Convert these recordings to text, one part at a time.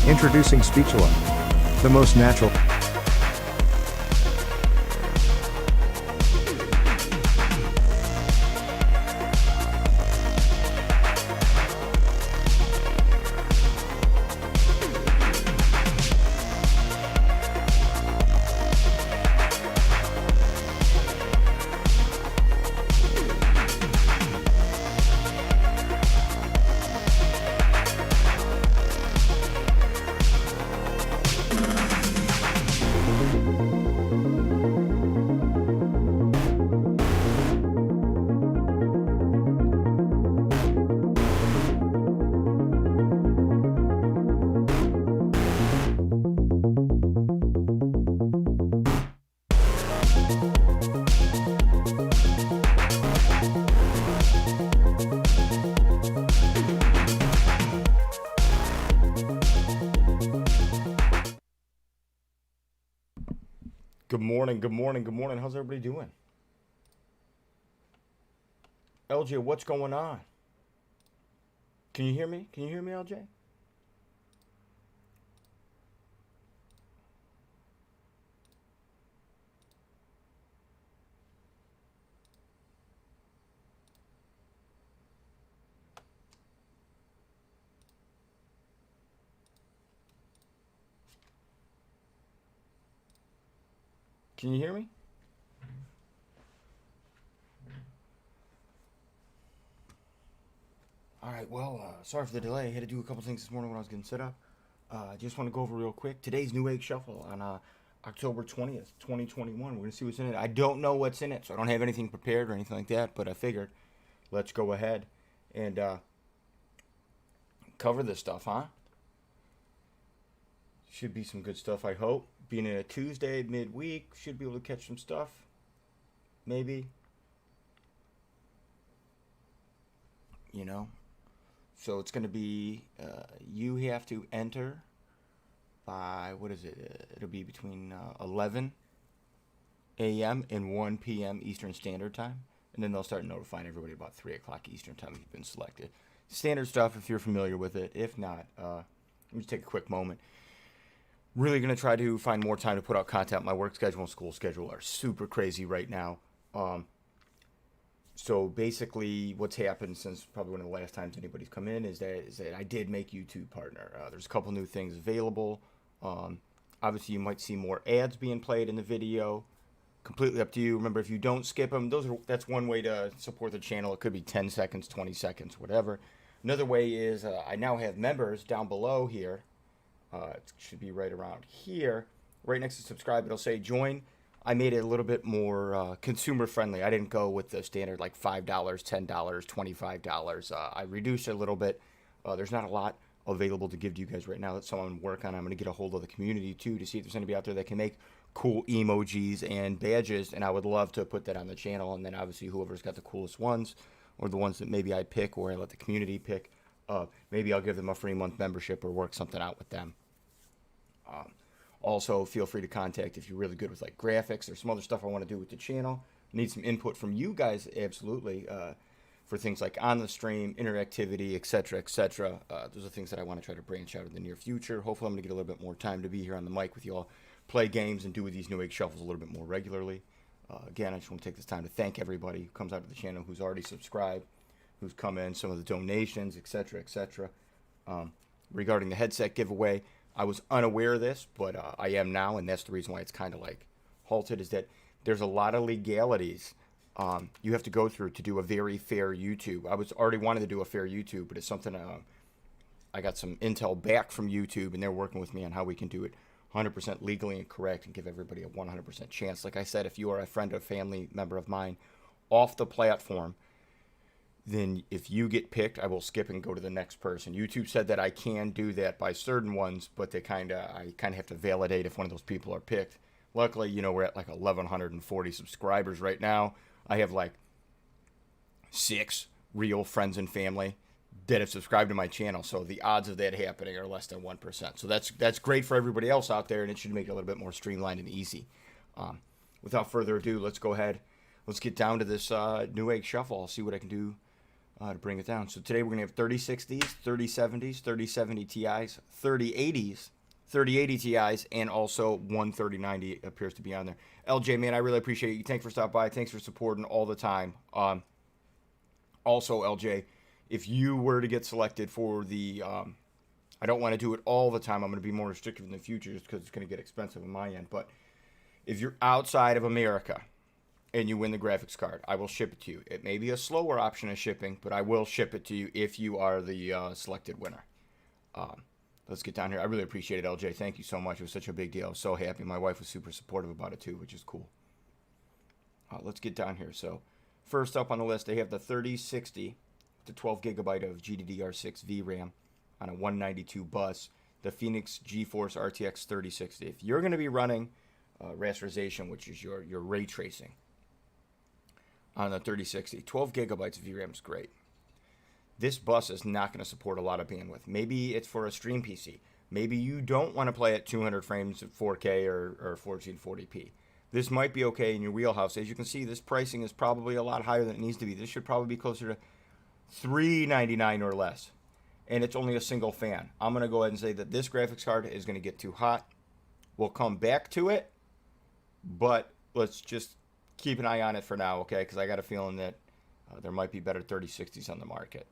Introducing Speech-Alike, the most natural. Good morning. How's everybody doing? LJ, what's going on? Can you hear me? Can you hear me, LJ? Can you hear me? All right, well, sorry for the delay. I had to do a couple things this morning when I was getting set up. I just want to go over real quick. Today's NewEgg Shuffle on October 20th, 2021. We're going to see what's in it. I don't know what's in it, so I don't have anything prepared or anything like that, but I figured let's go ahead and cover this stuff, huh? Should be some good stuff, I hope. Being in a Tuesday, midweek, should be able to catch some stuff. Maybe. You know. So it's going to be, you have to enter by, what is it? It'll be between 11 a.m. and 1 p.m. Eastern Standard Time. And then they'll start notifying everybody about 3 o'clock Eastern Time if you've been selected. Standard stuff if you're familiar with it. If not, let me just take a quick moment. Really going to try to find more time to put out content. My work schedule and school schedule are super crazy right now. So basically what's happened since probably one of the last times anybody's come in is that I did make YouTube partner. There's a couple new things available. Obviously you might see more ads being played in the video. Completely up to you. Remember, if you don't skip them, that's one way to support the channel. It could be 10 seconds, 20 seconds, whatever. Another way is I now have members down below here. It should be right around here. Right next to subscribe, it'll say join. I made it a little bit more consumer friendly. I didn't go with the standard like $5, $10, $25. I reduced it a little bit. There's not a lot available to give to you guys right now. That's something I'm working on. I'm going to get a hold of the community too to see if there's anybody out there that can make cool emojis and badges, and I would love to put that on the channel. And then obviously whoever's got the coolest ones, or the ones that maybe I pick or I let the community pick, maybe I'll give them a free month membership or work something out with them. Also, feel free to contact if you're really good with like graphics or some other stuff I want to do with the channel. Need some input from you guys, absolutely, for things like on the stream, interactivity, etc., etc. Those are things that I want to try to branch out in the near future. Hopefully, I'm going to get a little bit more time to be here on the mic with you all, play games, and do these NewEgg Shuffles a little bit more regularly. Again, I just want to take this time to thank everybody who comes out to the channel, who's already subscribed, who's come in, some of the donations, etc., etc. Regarding the headset giveaway, I was unaware of this, but I am now, and that's the reason why it's kind of like halted, is that there's a lot of legalities you have to go through to do a very fair YouTube. I was already wanting to do a fair YouTube, but it's something I got some intel back from YouTube, and they're working with me on how we can do it 100% legally and correct and give everybody a 100% chance. Like I said, if you are a friend or family member of mine off the platform, then if you get picked, I will skip and go to the next person. YouTube said that I can do that by certain ones, but I kind of have to validate if one of those people are picked. Luckily, you know, we're at like 1,140 subscribers right now. I have like 6 real friends and family that have subscribed to my channel, so the odds of that happening are less than 1%. So that's great for everybody else out there, and it should make it a little bit more streamlined and easy. Without further ado, let's go ahead. Let's get down to this NewEgg Shuffle. I'll see what I can do to bring it down. So today we're going to have 3060s, 3070s, 3070 Ti's, 3080s, 3080 Ti's, and also 13090 appears to be on there. LJ, man, I really appreciate you. Thanks for stopping by. Thanks for supporting all the time. Also, LJ, if you were to get selected for the, I don't want to do it all the time. I'm going to be more restrictive in the future just because it's going to get expensive on my end. But if you're outside of America and you win the graphics card, I will ship it to you. It may be a slower option of shipping, but I will ship it to you if you are the selected winner. Let's get down here. I really appreciate it, LJ. Thank you so much. It was such a big deal. I was so happy. My wife was super supportive about it too, which is cool. Let's get down here. So first up on the list, they have the 3060, the 12 gigabyte of GDDR6 VRAM on a 192 bus, the Phoenix Geforce Rtx 3060. If you're going to be running rasterization, which is your ray tracing on the 3060, 12 gigabytes of VRAM is great. This bus is not going to support a lot of bandwidth. Maybe it's for a stream PC. Maybe you don't want to play at 200 frames at 4K or 1440p. This might be okay in your wheelhouse. As you can see, this pricing is probably a lot higher than it needs to be. This should probably be closer to $399 or less. And it's only a single fan. I'm going to go ahead and say that this graphics card is going to get too hot. We'll come back to it, but let's just keep an eye on it for now, okay? Because I got a feeling that there might be better 3060s on the market.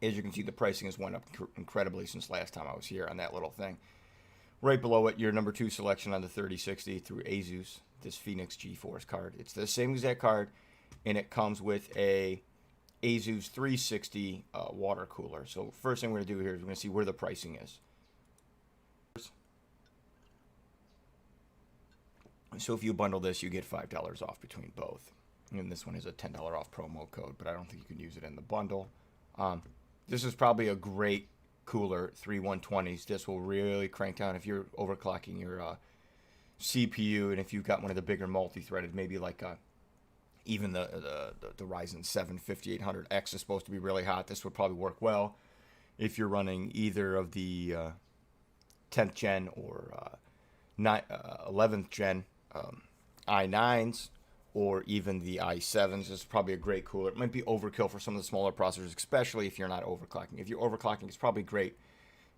As you can see, the pricing has went up incredibly since last time I was here on that little thing. Right below it, your number 2 selection on the 3060 through Asus, this Phoenix Geforce card. It's the same exact card, and it comes with a Asus 360 water cooler. So first thing we're going to do here is we're going to see where the pricing is. So if you bundle this, you get $5 off between both. And this one is a $10 off promo code, but I don't think you can use it in the bundle. This is probably a great cooler, 3120s. This will really crank down if you're overclocking your CPU, and if you've got one of the bigger multi-threaded, maybe like even the Ryzen 7 5800X is supposed to be really hot. This would probably work well if you're running either of the 10th gen or 11th gen i9s, or even the i7s. This is probably a great cooler. It might be overkill for some of the smaller processors, especially if you're not overclocking. If you're overclocking, it's probably great.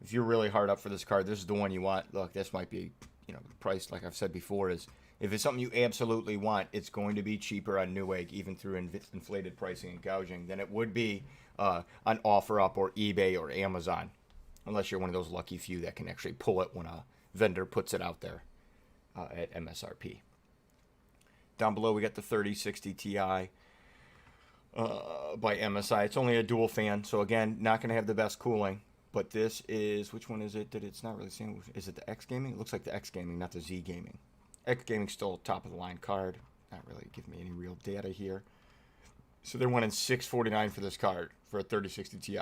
If you're really hard up for this card, this is the one you want. Look, this might be, you know, the price, like I've said before, is if it's something you absolutely want, it's going to be cheaper on Newegg, even through inflated pricing and gouging, than it would be on OfferUp or eBay or Amazon, unless you're one of those lucky few that can actually pull it when a vendor puts it out there at MSRP. Down below, we got the 3060 Ti by MSI. It's only a dual fan, so again, not going to have the best cooling. But this is, which one is it that it's not really saying? Is it the X Gaming? It looks like the X Gaming, not the Z Gaming. X Gaming still top of the line card. Not really giving me any real data here. So they're wanting $649 for this card for a 3060 Ti.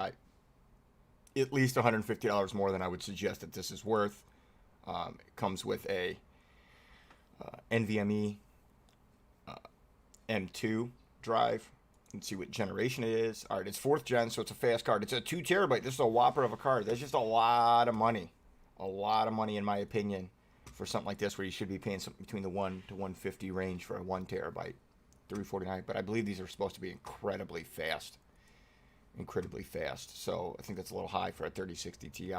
At least $150 more than I would suggest that this is worth. It comes with a NVMe M2 drive. Let's see what generation it is. All right, it's 4th gen, so it's a fast card. It's a 2 terabyte. This is a whopper of a card. That's just a lot of money. A lot of money, in my opinion, for something like this, where you should be paying something between the 1 to 150 range for a 1 terabyte. $349. But I believe these are supposed to be incredibly fast. Incredibly fast. So I think that's a little high for a 3060 Ti.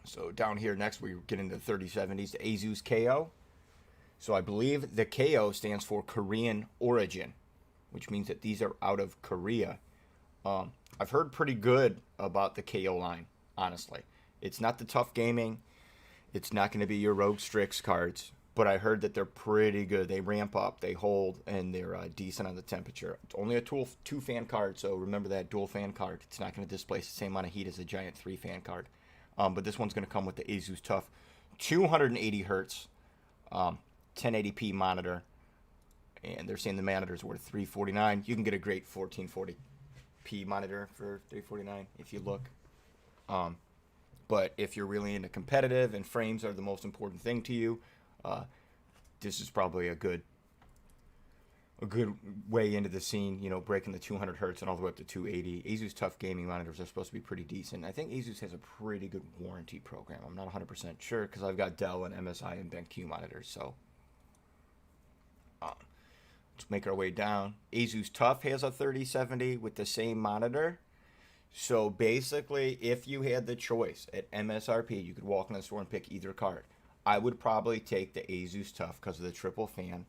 So down here next, we get into the 3070s, the Asus KO. So I believe the KO stands for Korean origin, which means that these are out of Korea. I've heard pretty good about the KO line, honestly. It's not the tough gaming. It's not going to be your Rogue Strix cards, but I heard that they're pretty good. They ramp up, they hold, and they're decent on the temperature. It's only a 2-fan card, so remember that dual fan card. It's not going to displace the same amount of heat as a giant 3-fan card. But this one's going to come with the Asus Tough 280 hertz 1080p monitor, and they're saying the monitor's worth $349. You can get a great 1440p monitor for $349 if you look. But if you're really into competitive and frames are the most important thing to you, this is probably a good way into the scene, you know, breaking the 200 hertz and all the way up to 280. Asus Tough gaming monitors are supposed to be pretty decent. I think Asus has a pretty good warranty program. I'm not 100% sure because I've got Dell and MSI and BenQ monitors. So let's make our way down. Asus Tough has a 3070 with the same monitor. So basically, if you had the choice at MSRP, you could walk in the store and pick either card. I would probably take the Asus Tough because of the triple fan.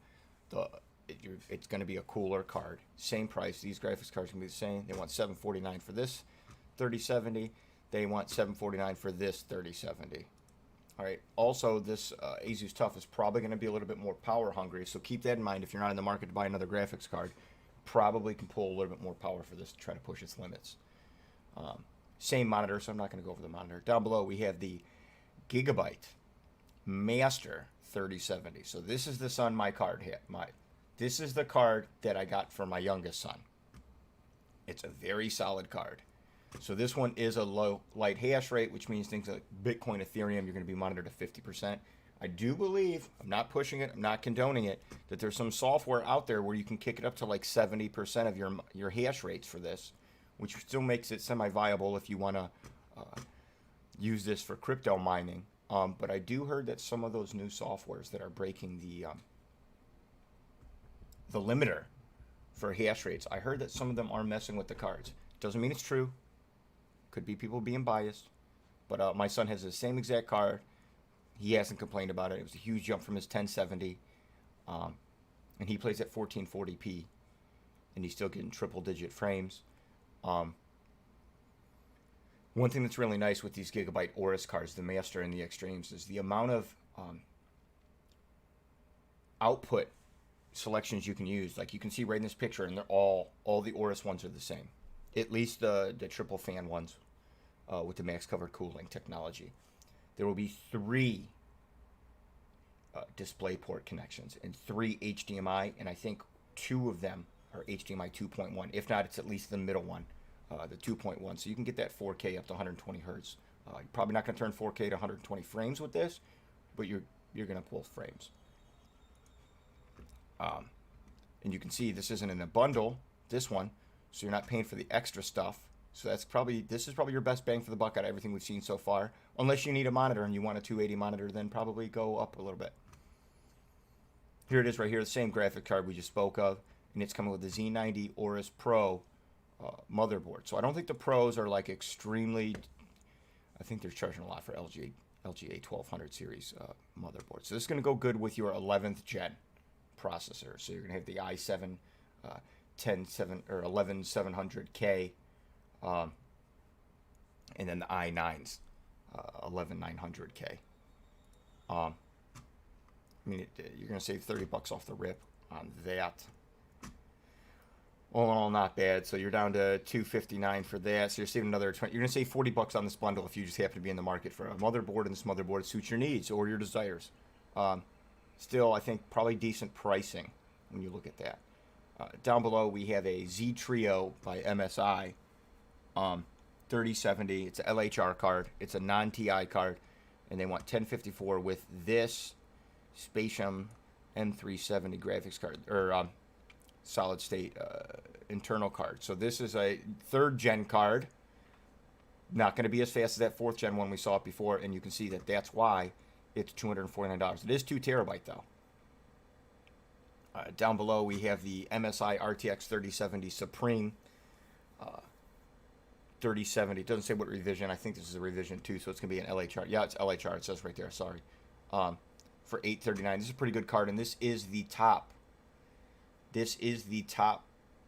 It's going to be a cooler card. Same price. These graphics cards can be the same. They want $749 for this 3070. They want $749 for this 3070. All right. Also, this Asus Tough is probably going to be a little bit more power hungry. So keep that in mind. If you're not in the market to buy another graphics card, probably can pull a little bit more power for this to try to push its limits. Same monitor, so I'm not going to go over the monitor. Down below, we have the Gigabyte Master 3070. So this is the son my card hit. This is the card that I got for my youngest son. It's a very solid card. So this one is a low light hash rate, which means things like Bitcoin, Ethereum, you're going to be monitored at 50%. I do believe, I'm not pushing it, I'm not condoning it, that there's some software out there where you can kick it up to like 70% of your hash rates for this, which still makes it semi-viable if you want to use this for crypto mining. But I do heard that some of those new softwares that are breaking the limiter for hash rates, I heard that some of them are messing with the cards. Doesn't mean it's true. Could be people being biased. But my son has the same exact card. He hasn't complained about it. It was a huge jump from his 1070. And he plays at 1440p. And he's still getting triple-digit frames. One thing that's really nice with these Gigabyte Auris cards, the Master and the Extremes, is the amount of output selections you can use. Like you can see right in this picture, and they're all the Auris ones are the same. At least the triple fan ones with the max covered cooling technology. There will be 3 display port connections and 3 HDMI, and I think 2 of them are HDMI 2.1. If not, it's at least the middle one, the 2.1. So you can get that 4K up to 120 hertz. You're probably not going to turn 4K to 120 frames with this, but you're going to pull frames. And you can see this isn't in a bundle, this one, so you're not paying for the extra stuff. So this is probably your best bang for the buck out of everything we've seen so far. Unless you need a monitor and you want a 280 monitor, then probably go up a little bit. Here it is right here, the same graphic card we just spoke of, and it's coming with the Z90 Auris Pro motherboard. So I don't think the Pros are like extremely, I think they're charging a lot for LGA 1200 series motherboard. So this is going to go good with your 11th gen processor. So you're going to have the i7 11700K, and then the i9s 11900K. I mean, you're going to save $30 off the rip on that. All in all, not bad. So you're down to $259 for that. So you're saving another $20. You're going to save $40 on this bundle if you just happen to be in the market for a motherboard, and this motherboard suits your needs or your desires. Still, I think probably decent pricing when you look at that. Down below, we have a Z Trio by MSI, 3070. It's an LHR card. It's a non-TI card, and they want 1054 with this Spatium M370 graphics card, or solid state internal card. So this is a 3rd gen card. Not going to be as fast as that 4th gen one we saw it before, and you can see that that's why it's $249. It is 2 terabyte though. Down below we have the Msi Rtx 3070 Supreme 3070. It doesn't say what revision. I think this is a revision 2, so it's going to be an LHR. Yeah, it's LHR. It says right there. Sorry. For $839. This is a pretty good card, and this is the top. This is the top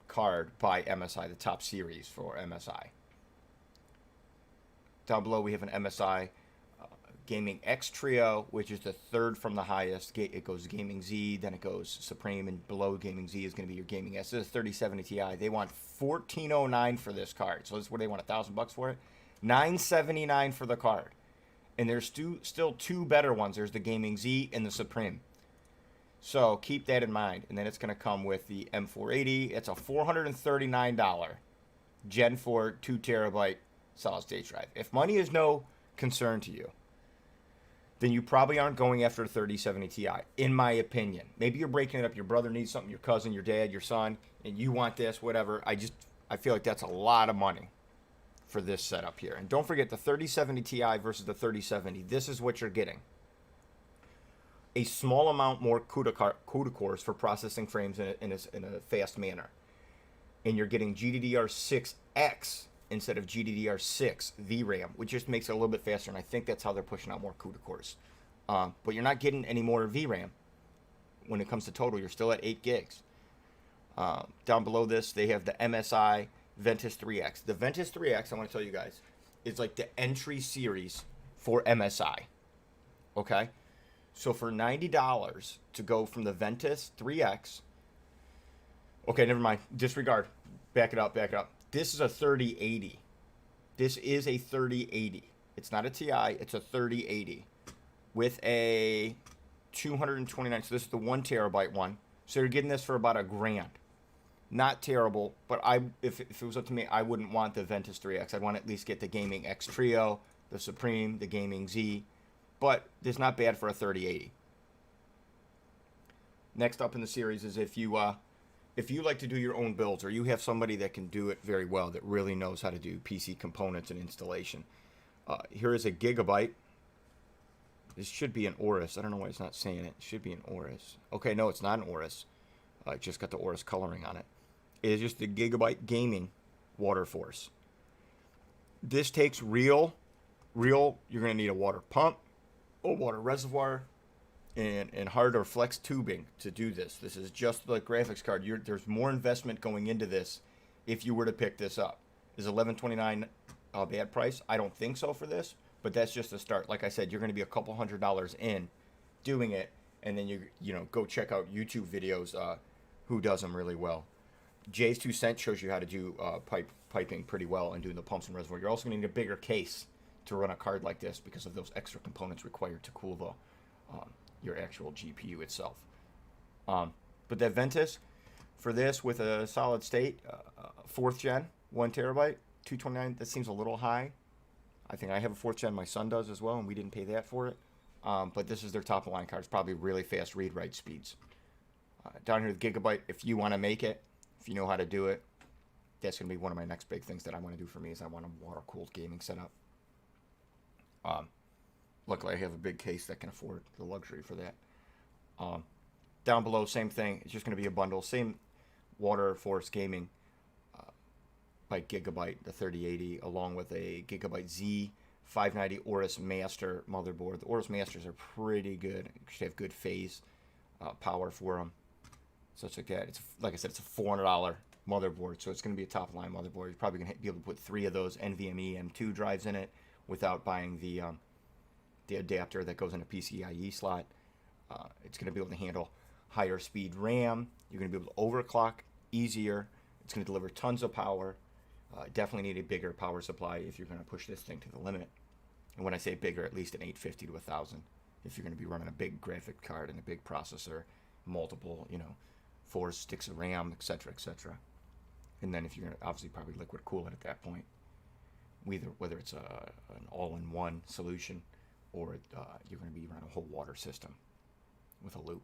card by MSI, the top series for MSI. Down below we have an MSI Gaming X Trio, which is the 3rd from the highest. It goes Gaming Z, then it goes Supreme, and below Gaming Z is going to be your Gaming S. This is 3070 Ti. They want $1409 for this card. So this is where they want $1,000 for it. $979 for the card. And there's still two better ones. There's the Gaming Z and the Supreme. So keep that in mind. And then it's going to come with the M480. It's a $439 Gen 4 2 terabyte solid state drive. If money is no concern to you, then you probably aren't going after a 3070 Ti, in my opinion. Maybe you're breaking it up. Your brother needs something, your cousin, your dad, your son, and you want this, whatever. I feel like that's a lot of money for this setup here. And don't forget the 3070 Ti versus the 3070. This is what you're getting. A small amount more CUDA cores for processing frames in a fast manner. And you're getting GDDR6X instead of GDDR6 VRAM, which just makes it a little bit faster. And I think that's how they're pushing out more CUDA cores. But you're not getting any more VRAM when it comes to total. You're still at 8 gigs. Down below this, they have the Msi Ventus 3X. The Ventus 3X, I want to tell you guys, is like the entry series for MSI. Okay? So for $90 to go from the Ventus 3X, okay, never mind. Disregard. Back it up. This is a 3080. This is a 3080. It's not a Ti. It's a 3080 with a 229. So this is the 1 terabyte one. So you're getting this for about $1,000. Not terrible, but if it was up to me, I wouldn't want the Ventus 3X. I'd want to at least get the Gaming X Trio, the Supreme, the Gaming Z. But it's not bad for a 3080. Next up in the series is if you like to do your own builds, or you have somebody that can do it very well, that really knows how to do PC components and installation. Here is a Gigabyte. This should be an Auris. I don't know why it's not saying it. It should be an Auris. Okay, no, it's not an Auris. It just got the Auris coloring on it. It is just the Gigabyte Gaming Water Force. This takes real, you're going to need a water pump, a water reservoir, and hard or flex tubing to do this. This is just the graphics card. There's more investment going into this if you were to pick this up. Is $1129 a bad price? I don't think so for this, but that's just a start. Like I said, you're going to be a couple $100s in doing it, and then you go check out YouTube videos who does them really well. Jay's 2 cents shows you how to do piping pretty well and doing the pumps and reservoir. You're also going to need a bigger case to run a card like this because of those extra components required to cool your actual GPU itself. But that Ventus, for this with a solid state, 4th gen, 1 terabyte, 229, that seems a little high. I think I have a 4th gen, my son does as well, and we didn't pay that for it. But this is their top of line card. It's probably really fast read-write speeds. Down here with Gigabyte, if you want to make it, if you know how to do it, that's going to be one of my next big things that I want to do for me is I want a water-cooled gaming setup. Luckily, I have a big case that can afford the luxury for that. Down below, same thing. It's just going to be a bundle. Same Water Force Gaming by Gigabyte, the 3080, along with a Gigabyte Z 590 Auris Master motherboard. The Auris Masters are pretty good. You should have good phase power for them. Such like that. It's like I said, it's a $400 motherboard, so it's going to be a top-line motherboard. You're probably going to be able to put 3 of those NVMe EM2 drives in it without buying the adapter that goes in a PCIe slot. It's going to be able to handle higher speed RAM. You're going to be able to overclock easier. It's going to deliver tons of power. Definitely need a bigger power supply if you're going to push this thing to the limit. And when I say bigger, at least an 850 to 1000 if you're going to be running a big graphic card and a big processor, multiple, 4 sticks of RAM, etc., etc. And then if you're going to obviously probably liquid cool it at that point, whether it's an all-in-one solution or you're going to be running a whole water system with a loop.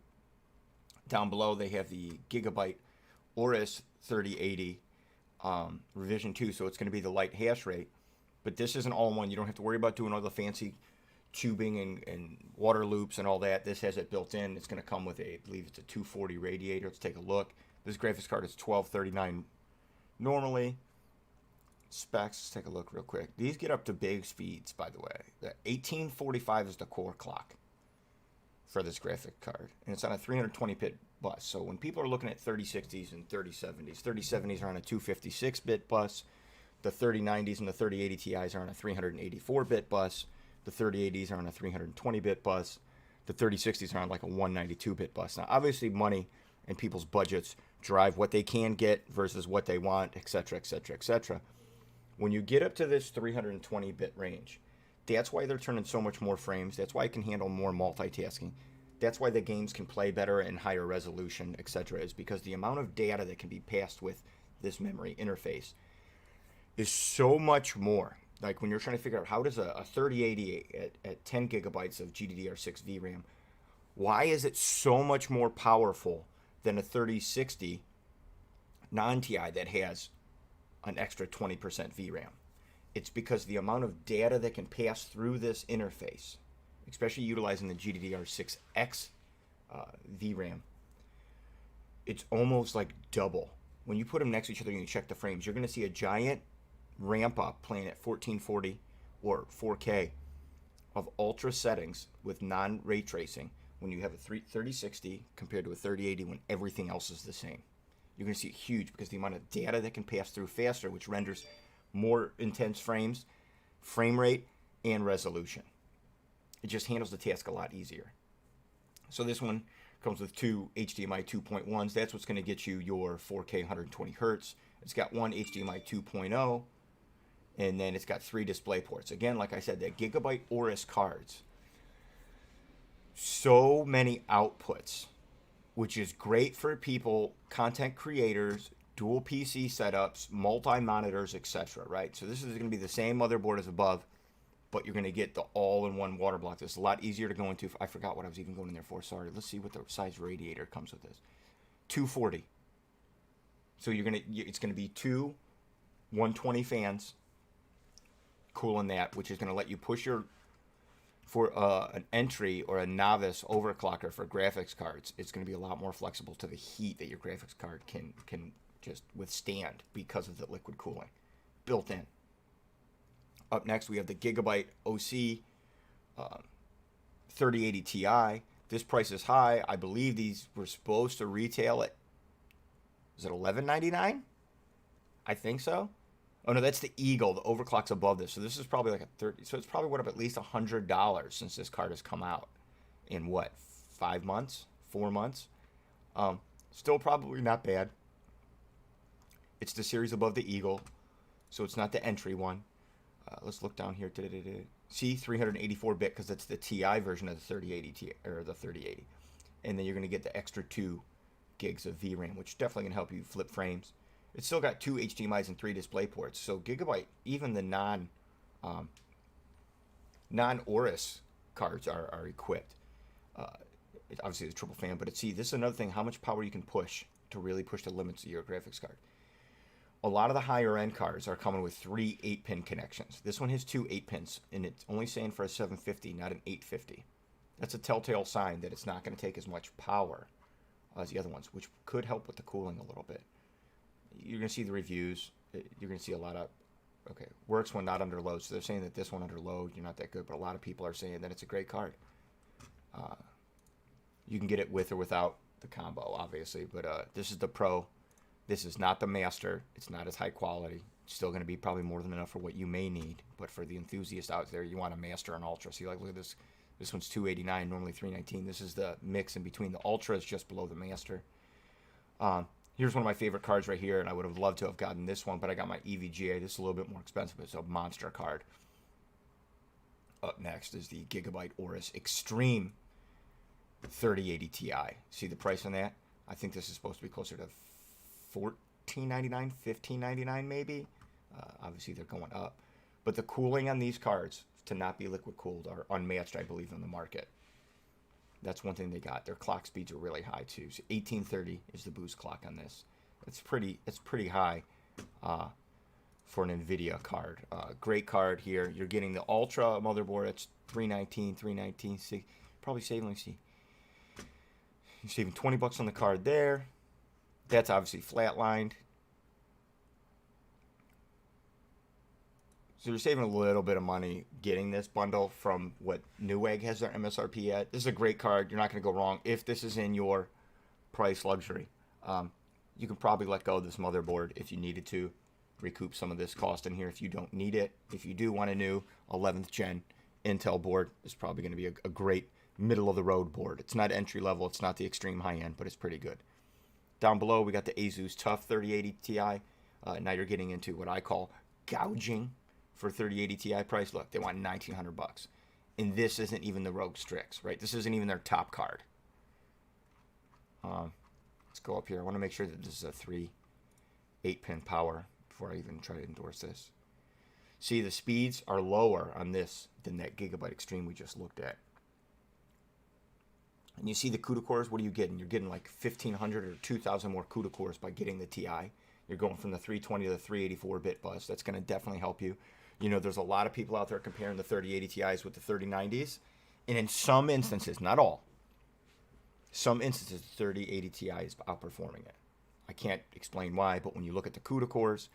Down below, they have the Gigabyte Auris 3080 revision 2, so it's going to be the light hash rate. But this is an all-in-one. You don't have to worry about doing all the fancy tubing and water loops and all that. This has it built in. It's going to come with I believe it's a 240 radiator. Let's take a look. This graphics card is $1239 normally. Specs, let's take a look real quick. These get up to big speeds, by the way. The 1845 is the core clock for this graphic card. And it's on a 320-bit bus. So when people are looking at 3060s and 3070s, 3070s are on a 256-bit bus. The 3090s and the 3080 Ti's are on a 384-bit bus. The 3080s are on a 320-bit bus. The 3060s are on like a 192-bit bus. Now, obviously, money and people's budgets drive what they can get versus what they want, etc., etc., etc. When you get up to this 320-bit range, That's why they're turning so much more frames. That's why it can handle more multitasking. That's why the games can play better and higher resolution, etc. Is because the amount of data that can be passed with this memory interface is so much more. Like when you're trying to figure out how does a 3080 at 10 gigabytes of GDDR6 VRAM, why is it so much more powerful than a 3060 non-TI that has an extra 20% VRAM? It's because the amount of data that can pass through this interface, especially utilizing the GDDR6X VRAM, it's almost like double. When you put them next to each other and you check the frames, you're going to see a giant ramp up playing at 1440 or 4K of ultra settings with non-ray tracing when you have a 3060 compared to a 3080 when everything else is the same. You're going to see it huge because the amount of data that can pass through faster, which renders more intense frames, frame rate, and resolution. It just handles the task a lot easier. So this one comes with two HDMI 2.1s. That's what's going to get you your 4K 120 hertz. It's got one HDMI 2.0, and then it's got 3 display ports. Again, like I said, the Gigabyte Auris cards. So many outputs, which is great for people, content creators, dual PC setups, multi-monitors, etc. Right? So this is going to be the same motherboard as above, but you're going to get the all-in-one water block. This is a lot easier to go into. I forgot what I was even going in there for. Sorry. Let's see what the size radiator comes with this. 240. So it's going to be two 120 fans cooling that, which is going to let you push for an entry or a novice overclocker for graphics cards. It's going to be a lot more flexible to the heat that your graphics card can just withstand because of the liquid cooling built in. Up next, we have the Gigabyte Oc 3080 Ti. This price is high. I believe these were supposed to retail at, is it $11.99? I think so. Oh no, that's the Eagle. The overclock's above this, so this is probably like a 30. So it's probably up at least $100 since this card has come out in what, 5 months, 4 months. Still probably not bad. It's the series above the Eagle, so it's not the entry one. Let's look down here. See, 384-bit because that's the Ti version of the 3080 Ti, or the 3080, and then you're going to get the extra 2 gigs of VRAM, which definitely can help you flip frames. It's still got 2 HDMIs and 3 display ports. So Gigabyte, even the non-Auris cards are equipped. Obviously, it's a triple fan, but this is another thing: how much power you can push to really push the limits of your graphics card. A lot of the higher end cards are coming with 3 8-pin connections. This one has 2 8-pins, and it's only saying for a 750, not an 850. That's a telltale sign that it's not going to take as much power as the other ones, which could help with the cooling a little bit. You're going to see the reviews. You're going to see a lot of, okay, works when not under load. So they're saying that this one under load, you're not that good, but a lot of people are saying that it's a great card. You can get it with or without the combo, obviously, but this is the Pro. This is not the Master. It's not as high quality. It's still going to be probably more than enough for what you may need, but for the enthusiast out there, you want a Master and Ultra. See, like, look at this. This one's $289, normally $319. This is the mix in between. The Ultra is just below the Master. Here's one of my favorite cards right here, and I would have loved to have gotten this one, but I got my EVGA. This is a little bit more expensive. It's a monster card. Up next is the Gigabyte Auris Extreme 3080 Ti. See the price on that? I think this is supposed to be closer to $14.99, $15.99 maybe. Obviously, they're going up. But the cooling on these cards, to not be liquid cooled, are unmatched, I believe, on the market. That's one thing they got. Their clock speeds are really high too. So 1830 is the boost clock on this. It's pretty high for an NVIDIA card. Great card here. You're getting the Ultra motherboard. It's $319. Probably saving. Let's see. You're saving $20 on the card there. That's obviously flatlined. So you're saving a little bit of money getting this bundle from what Newegg has their MSRP at. This is a great card. You're not going to go wrong if this is in your price luxury. You can probably let go of this motherboard if you needed to. Recoup some of this cost in here if you don't need it. If you do want a new 11th gen Intel board, it's probably going to be a great middle-of-the-road board. It's not entry-level. It's not the extreme high-end, but it's pretty good. Down below, we got the Asus Tough 3080 Ti. Now you're getting into what I call gouging for 3080 Ti price. Look, they want 1,900 bucks. And this isn't even the Rogue Strix, right? This isn't even their top card. Let's go up here. I want to make sure that this is a 3 8-pin power before I even try to endorse this. See, the speeds are lower on this than that Gigabyte Extreme we just looked at. And you see the CUDA cores, what are you getting? You're getting like 1,500 or 2,000 more CUDA cores by getting the Ti. You're going from the 320 to the 384-bit bus. That's going to definitely help you. You know, there's a lot of people out there comparing the 3080 Ti's with the 3090s. And in some instances, not all, some instances, the 3080 Ti is outperforming it. I can't explain why, but when you look at the CUDA cores,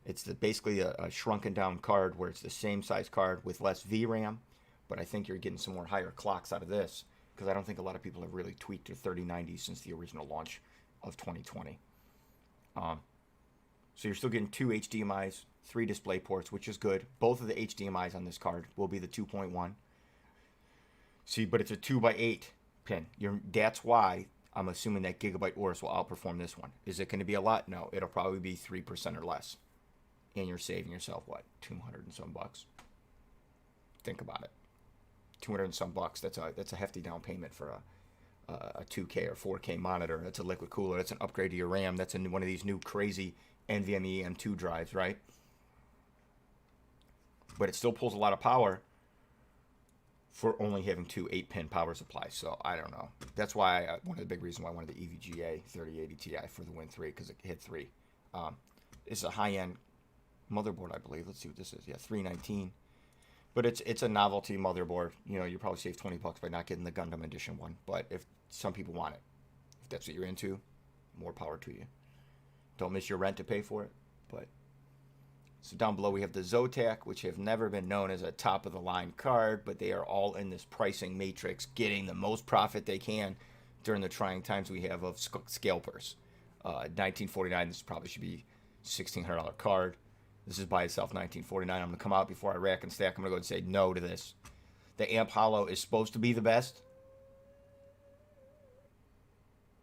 it's basically a shrunken down card where it's the same size card with less VRAM. But I think you're getting some more higher clocks out of this, because I don't think a lot of people have really tweaked their 3090s since the original launch of 2020. So you're still getting 2 HDMIs, 3 display ports, which is good. Both of the HDMIs on this card will be the 2.1. See, but it's a 2x8 pin. That's why I'm assuming that Gigabyte Auris will outperform this one. Is it going to be a lot? No, it'll probably be 3% or less. And you're saving yourself, what, 200 and some bucks? Think about it. 200 and some bucks. That's a hefty down payment for a 2K or 4K monitor. That's a liquid cooler. That's an upgrade to your RAM. That's in one of these new crazy NVMe EM2 drives, right? But it still pulls a lot of power for only having 2 8-pin power supplies. So I don't know. That's why one of the big reasons why I wanted the EVGA 3080 Ti for the Win 3, because it hit 3. It's a high-end motherboard, I believe. Let's see what this is. Yeah, 319. But it's a novelty motherboard. You know, you probably save 20 bucks by not getting the Gundam Edition one. But if some people want it, if that's what you're into, more power to you. Don't miss your rent to pay for it. But so down below we have the Zotac, which have never been known as a top-of-the-line card, but they are all in this pricing matrix, getting the most profit they can during the trying times we have of scalpers. 1949, this probably should be $1,600 card. This is by itself $1949. I'm going to come out before I rack and stack. I'm going to go and say no to this. The Amp Hollow is supposed to be the best.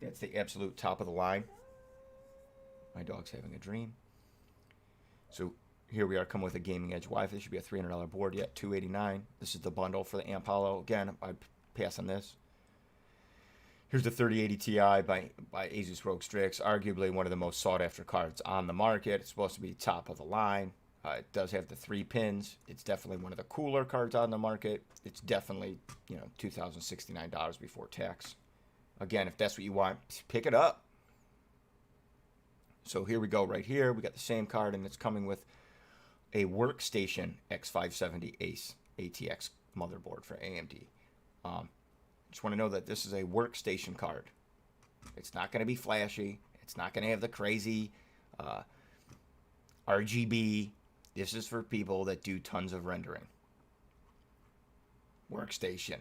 That's the absolute top of the line. My dog's having a dream. So here we are, coming with a Gaming Edge Wi-Fi. This should be a $300 board. Yeah, $289. This is the bundle for the Amp Hollow. Again, I'd pass on this. Here's the 3080 Ti by Asus Rogue Strix, arguably one of the most sought-after cards on the market. It's supposed to be top of the line. It does have the 3 pins. It's definitely one of the cooler cards on the market. It's definitely, you know, $2,069 before tax. Again, if that's what you want, pick it up. So here we go right here. We got the same card, and it's coming with a Workstation X570 Ace ATX motherboard for AMD. Just want to know that this is a workstation card. It's not going to be flashy. It's not going to have the crazy RGB. This is for people that do tons of rendering. Workstation.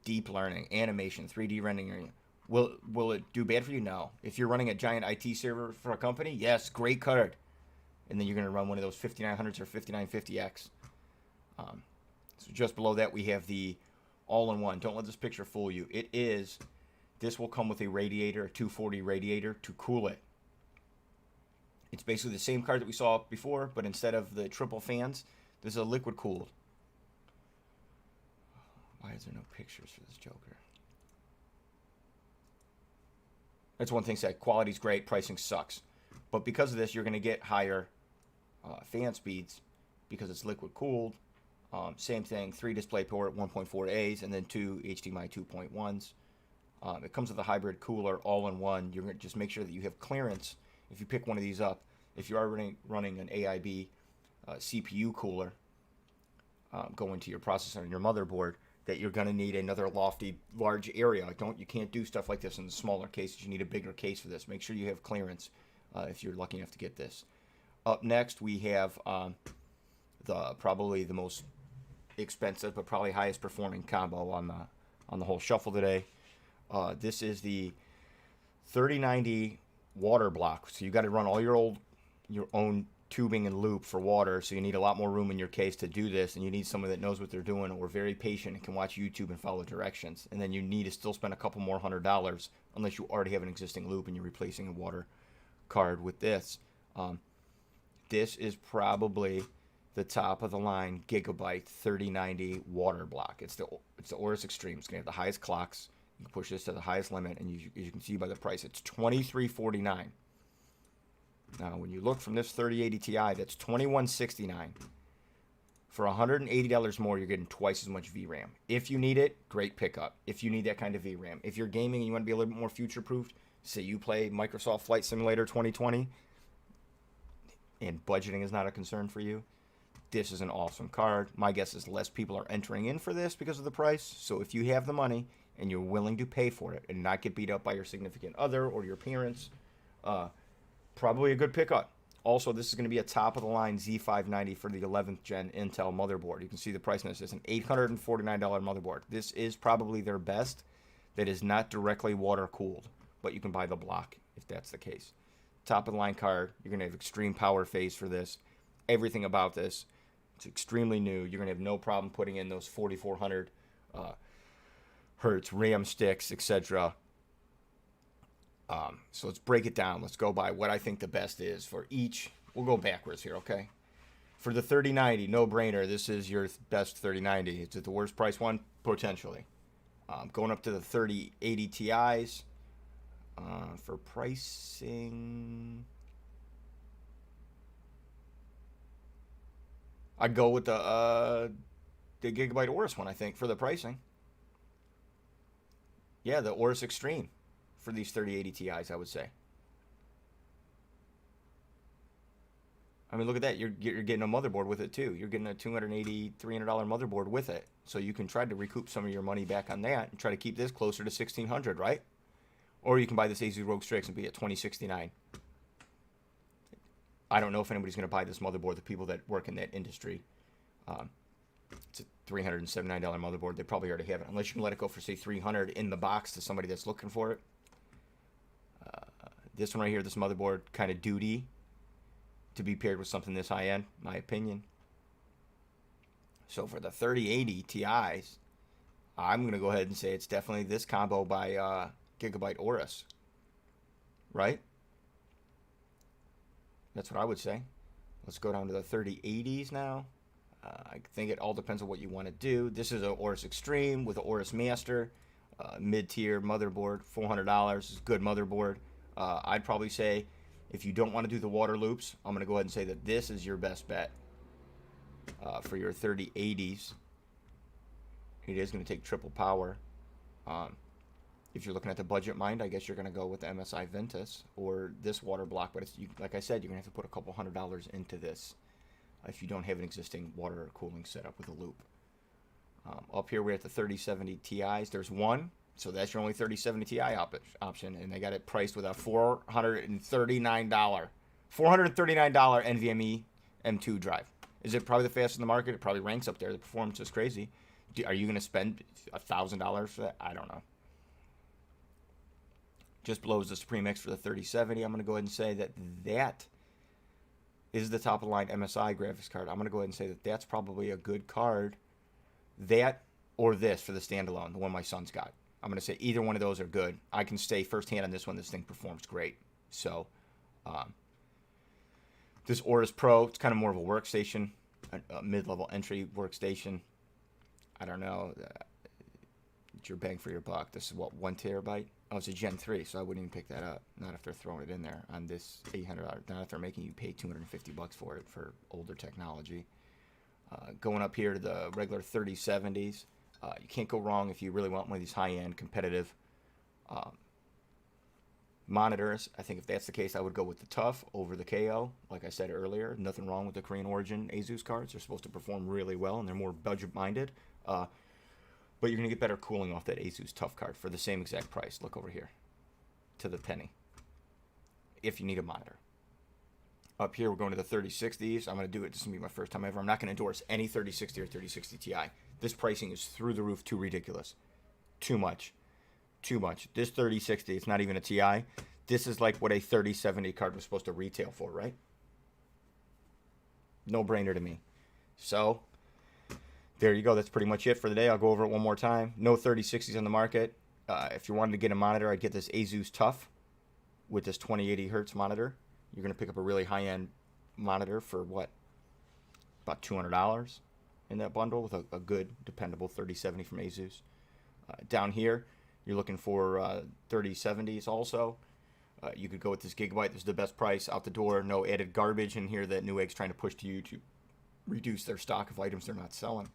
Deep learning, animation, 3D rendering. Will it do bad for you? No. If you're running a giant IT server for a company, yes, great card. And then you're going to run one of those 5900s or 5950X. So just below that, we have the all-in-one. Don't let this picture fool you. This will come with a radiator, a 240 radiator to cool it. It's basically the same card that we saw before, but instead of the triple fans, this is a liquid cooled. Why is there no pictures for this joker? That's one thing said. Quality's great, pricing sucks. But because of this, you're going to get higher fan speeds because it's liquid cooled. Same thing, 3 display port, 1.4As, and then 2 HDMI 2.1s. It comes with a hybrid cooler all-in-one. You're going to just make sure that you have clearance. If you pick one of these up, if you are running an AIB CPU cooler going to your processor and your motherboard, that you're going to need another lofty, large area. You can't do stuff like this in the smaller cases. You need a bigger case for this. Make sure you have clearance if you're lucky enough to get this. Up next, we have probably the most expensive but probably highest performing combo on the whole shuffle today. This is the 3090 water block. So you got to run all your own tubing and loop for water, so you need a lot more room in your case to do this, and you need someone that knows what they're doing or very patient and can watch YouTube and follow directions. And then you need to still spend a couple more $100 unless you already have an existing loop and you're replacing a water card with this. This is probably the top of the line Gigabyte 3090 water block. It's the Auris Extreme. It's gonna have the highest clocks. You can push this to the highest limit, and as you can see by the price, it's $2349. Now, when you look from this 3080 Ti, that's $2169. For $180 more, you're getting twice as much VRAM. If you need it, great pickup. If you need that kind of VRAM. If you're gaming and you want to be a little bit more future-proofed, say you play Microsoft Flight Simulator 2020, and budgeting is not a concern for you, this is an awesome card. My guess is less people are entering in for this because of the price. So if you have the money and you're willing to pay for it and not get beat up by your significant other or your parents, probably a good pickup. Also, this is going to be a top-of-the-line Z590 for the 11th gen Intel motherboard. You can see the price on this. It's an $849 motherboard. This is probably their best that is not directly water-cooled, but you can buy the block if that's the case. Top-of-the-line card. You're going to have extreme power phase for this. Everything about this. It's extremely new. You're going to have no problem putting in those 4400 hertz RAM sticks, etc. So let's break it down. Let's go by what I think the best is for each. We'll go backwards here, okay? For the 3090, no brainer. This is your best 3090. Is it the worst price one? Potentially. Going up to the 3080 Ti's. For pricing, I'd go with the Gigabyte Auris one, I think, for the pricing. Yeah, the Auris Extreme for these 3080 Ti's, I would say. I mean, look at that. You're getting a motherboard with it, too. You're getting a $280, $300 motherboard with it. So you can try to recoup some of your money back on that and try to keep this closer to $1,600, right? Or you can buy this Asus Rtx and be at $2069. I don't know if anybody's going to buy this motherboard, the people that work in that industry. It's a $379 motherboard. They probably already have it. Unless you can let it go for, say, $300 in the box to somebody that's looking for it. This one right here, this motherboard, kind of duty to be paired with something this high-end, my opinion. So for the 3080 Ti's, I'm going to go ahead and say it's definitely this combo by Gigabyte Auris. Right? That's what I would say. Let's go down to the 3080s now. I think it all depends on what you want to do. This is an Auris Extreme with an Auris Master. Mid-tier motherboard, $400. It's a good motherboard. I'd probably say if you don't want to do the water loops, I'm going to go ahead and say that this is your best bet for your 3080s. It is going to take triple power. If you're looking at the budget mind, I guess you're going to go with the Msi Ventus or this water block. But it's, like I said, you're going to have to put a couple $100 into this if you don't have an existing water cooling setup with a loop. Up here, we're at the 3070 Ti's. There's one. So that's your only 3070 Ti option, and they got it priced with a $439 NVMe M2 drive. Is it probably the fastest in the market? It probably ranks up there. The performance is crazy. Are you going to spend $1,000 for that? I don't know. Just below is the Supreme X for the 3070. I'm going to go ahead and say that that is the top of the line MSI graphics card. I'm going to go ahead and say that that's probably a good card. That or this for the standalone, the one my son's got. I'm going to say either one of those are good. I can say firsthand on this one, this thing performs great. So, this Auris Pro, it's kind of more of a workstation, a mid-level entry workstation. I don't know. It's your bang for your buck. This is what, 1 terabyte? Oh, it's a Gen 3, so I wouldn't even pick that up. Not if they're throwing it in there on this $800. Not if they're making you pay $250 for it for older technology. Going up here to the regular 3070s. You can't go wrong if you really want one of these high-end competitive monitors. I think if that's the case, I would go with the Tough over the KO. Like I said earlier, nothing wrong with the Korean origin Asus cards. They're supposed to perform really well, and they're more budget-minded. But you're going to get better cooling off that Asus Tough card for the same exact price. Look over here to the penny if you need a monitor. Up here, we're going to the 3060s. I'm going to do it. This is going to be my first time ever. I'm not going to endorse any 3060 or 3060 Ti. This pricing is through the roof, too ridiculous. Too much. Too much. This 3060, it's not even a Ti. This is like what a 3070 card was supposed to retail for, right? No brainer to me. So, there you go. That's pretty much it for the day. I'll go over it one more time. No 3060s on the market. If you wanted to get a monitor, I'd get this Asus Tough with this 2080 hertz monitor. You're going to pick up a really high-end monitor for what? about $200 in that bundle with a good, dependable 3070 from Asus. Down here, you're looking for 3070s also. You could go with this Gigabyte. This is the best price out the door. No added garbage in here that Newegg's trying to push to you to reduce their stock of items they're not selling.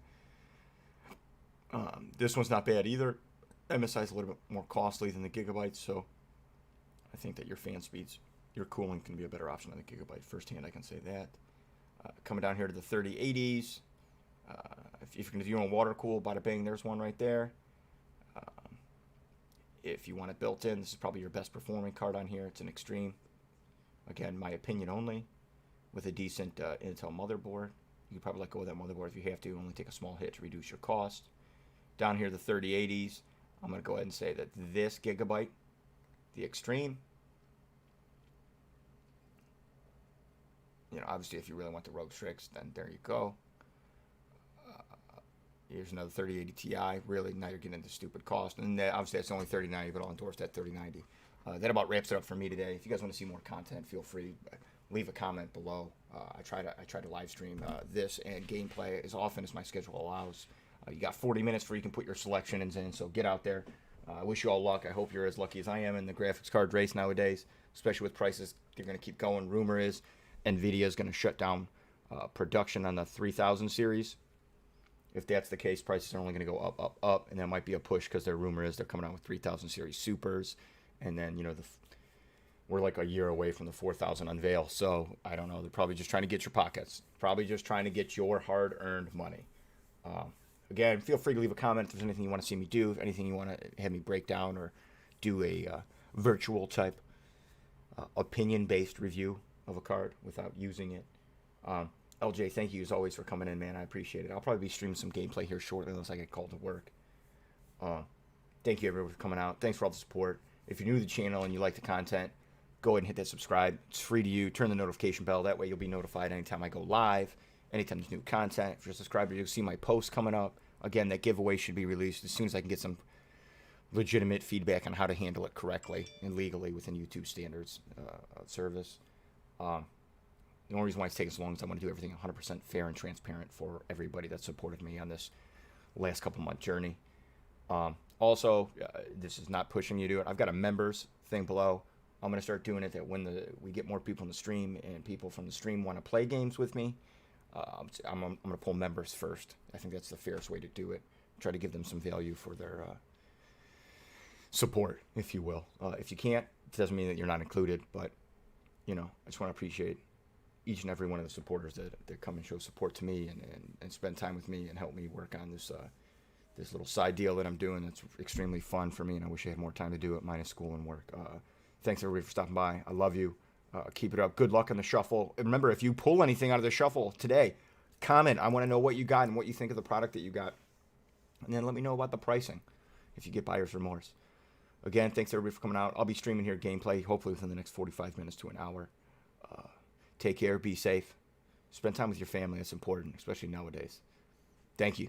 This one's not bad either. MSI is a little bit more costly than the Gigabyte, so I think that your fan speeds, your cooling can be a better option on the Gigabyte. Firsthand, I can say that. Coming down here to the 3080s. If you're going to do your own water cool, bada bang, there's one right there. If you want it built in, this is probably your best performing card on here. It's an Extreme. Again, my opinion only. With a decent Intel motherboard. You could probably let go of that motherboard if you have to. Only take a small hit to reduce your cost. Down here, the 3080s. I'm going to go ahead and say that this Gigabyte, the Extreme, you know, obviously if you really want the Rogue Strix, then there you go. Here's another 3080 Ti. Really, now you're getting into stupid cost. And obviously that's only 3090, but I'll endorse that 3090. That about wraps it up for me today. If you guys want to see more content, feel free. Leave a comment below. I try to live stream this and gameplay as often as my schedule allows. You got 40 minutes where you can put your selections in, so get out there. I wish you all luck. I hope you're as lucky as I am in the graphics card race nowadays, especially with prices. They're going to keep going. Rumor is NVIDIA is going to shut down production on the 3000 series. If that's the case, prices are only going to go up, up, up, and that might be a push because their rumor is they're coming out with 3000 series supers, and then, you know, we're like a year away from the 4000 unveil, so I don't know. They're probably just trying to get your pockets, probably just trying to get your hard-earned money. Again, feel free to leave a comment if there's anything you want to see me do, if anything you want to have me break down or do a virtual type opinion-based review of a card without using it. LJ, thank you as always for coming in, man. I appreciate it. I'll probably be streaming some gameplay here shortly unless I get called to work. Thank you, everyone, for coming out. Thanks for all the support. If you're new to the channel and you like the content, go ahead and hit that subscribe. It's free to you. Turn the notification bell. That way you'll be notified anytime I go live, anytime there's new content. If you're a subscriber, you'll see my posts coming up. Again, that giveaway should be released as soon as I can get some legitimate feedback on how to handle it correctly and legally within YouTube standards of service. The only reason why it's taking so long is I want to do everything 100% fair and transparent for everybody that supported me on this last couple-month journey. Also, this is not pushing you to do it. I've got a members thing below. I'm going to start doing it that when we get more people in the stream and people from the stream want to play games with me, I'm going to pull members first. I think that's the fairest way to do it. Try to give them some value for their support, if you will. If you can't, it doesn't mean that you're not included, but, you know, I just want to appreciate each and every one of the supporters that come and show support to me and spend time with me and help me work on this this little side deal that I'm doing. That's extremely fun for me, and I wish I had more time to do it, minus school and work. Thanks, everybody, for stopping by. I love you. Keep it up. Good luck on the shuffle. And remember, if you pull anything out of the shuffle today, comment. I want to know what you got and what you think of the product that you got. And then let me know about the pricing if you get buyer's remorse. Again, thanks, everybody, for coming out. I'll be streaming here gameplay, hopefully within the next 45 minutes to an hour. Take care. Be safe. Spend time with your family. That's important, especially nowadays. Thank you.